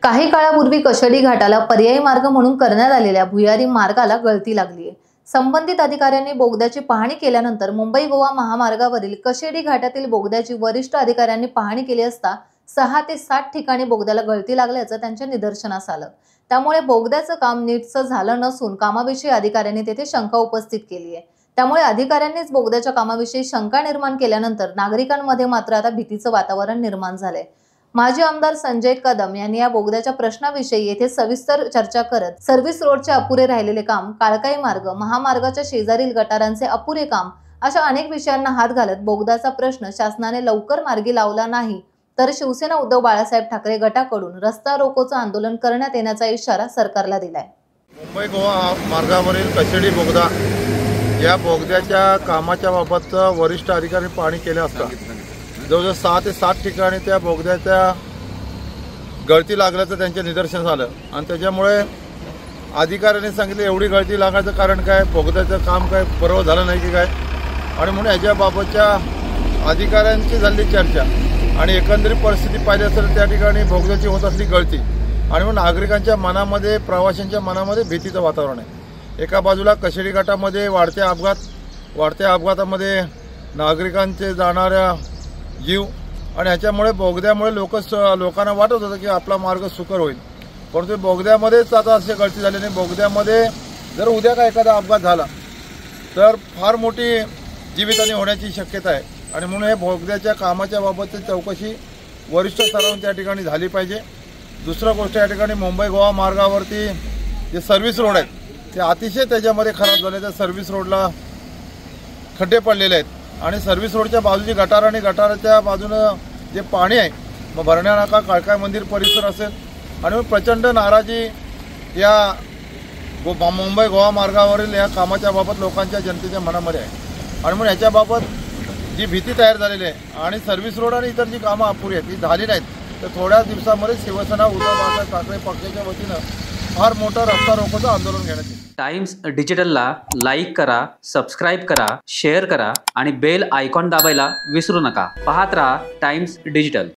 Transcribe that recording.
काही काळापूर्वी कशेडी घाटाला पर्यायी मार्ग म्हणून करण्यात आलेल्या भुयारी मार्गाला गळती लागली आहे। संबंधित अधिकाऱ्यांनी बोगद्याची पाहणी केल्यानंतर मुंबई गोवा महामार्गावरील कशेडी घाटातील बोगद्याची वरिष्ठ अधिकाऱ्यांनी पाहणी केली असता 6 ते 7 ठिकाणी बोगद्याला गळती लागल्याचं त्यांच्या निदर्शनास आलं। त्यामुळे बोगद्याचं काम नीटसं झालं नसून कामाविषयी अधिकाऱ्यांनी तेथे शंका उपस्थित केली आहे। त्यामुळे अधिकाऱ्यांनीच बोगद्याच्या कामाविषयी शंका निर्माण केल्यानंतर नागरिकांमध्ये मात्र आता भीतीचं वातावरण निर्माण झालंय। माजी आमदार संजय कदम यांनी या बोगद्याच्या प्रश्नाविषयी येथे सविस्तर चर्चा करत सर्व्हिस रोडचे अपुरे राहिलेले काम, काळकाई मार्ग, महामार्गाच्या शेजारील गटारांचे अपुरे काम अशा अनेक विषयांना हात घालत बोगद्याचा प्रश्न शासनाने लवकर मार्गी लावला नाही तर शिवसेना उद्धव बाळासाहेब ठाकरे गटाकडून रस्ता रोकोचं आंदोलन करण्यात येण्याचा इशारा सरकारला दिलाय। मुंबई गोवा मार्गावरील कशेडी बोगदा या बोगद्याच्या कामाच्या बाबत वरिष्ठ अधिकाऱ्यांनी पाहणी केली असता जवळजवळ 6 ते 7 ठिकाणी त्या बोगद्याच्या गळती लागल्याचं त्यांच्या निदर्शनास आलं आणि त्याच्यामुळे अधिकाऱ्यांनी सांगितलं एवढी गळती लागण्याचं कारण काय, बोगद्याचं काम काय बरोबर झालं नाही की काय, आणि म्हणून याच्याबाबतच्या अधिकाऱ्यांची झालेली चर्चा आणि एकंदरीत परिस्थिती पाहिली असेल त्या ठिकाणी बोगद्याची होत असली गळती आणि म्हणून नागरिकांच्या मनामध्ये, प्रवाशांच्या मनामध्ये भीतीचं वातावरण आहे। एका बाजूला कशेडी घाटामध्ये वाढत्या अपघातामध्ये नागरिकांचे जाणाऱ्या जीव आणि ह्याच्यामुळे बोगद्यामुळे लोकांना वाटत होतं की आपला मार्ग सुकर होईल, परंतु बोगद्यामध्येच आता अशी गळती झाली नाही। बोगद्यामध्ये जर उद्या का एखादा अपघात झाला तर फार मोठी जीवितहानी होण्याची शक्यता आहे आणि म्हणून हे बोगद्याच्या कामाच्या बाबतची चौकशी वरिष्ठ स्तरावरून त्या ठिकाणी झाली पाहिजे। दुसरं गोष्ट, या ठिकाणी मुंबई गोवा मार्गावरती जे सर्व्हिस रोड आहेत ते अतिशय त्याच्यामध्ये खराब झाले। त्या सर्व्हिस रोडला खड्डे पडलेले आहेत आणि सर्व्हिस रोडच्या बाजूची गटार आणि गटाराच्या बाजूनं जे पाणी आहे, मग भरण्या नाका, काळकाई मंदिर परिसर असेल आणि प्रचंड नाराजी या मुंबई गोवा मार्गावरील या कामाच्या बाबत लोकांच्या, जनतेच्या मनामध्ये आहे आणि म्हणून याच्याबाबत जी भीती तयार झालेली आहे आणि सर्व्हिस रोड आणि इतर जी कामं अपुरी आहेत ती झाली नाहीत तर थोड्या दिवसामध्ये शिवसेना उद्धव बाळासाहेब ठाकरे पक्षाच्या वतीनं फार मोठं रस्ता रोकोचं आंदोलन घेण्यात येईल। टाइम्स डिजिटलला लाईक करा, सबस्क्राईब करा, शेअर करा आणि बेल आयकॉन दाबायला विसरू नका। पाहत रहा टाइम्स डिजिटल।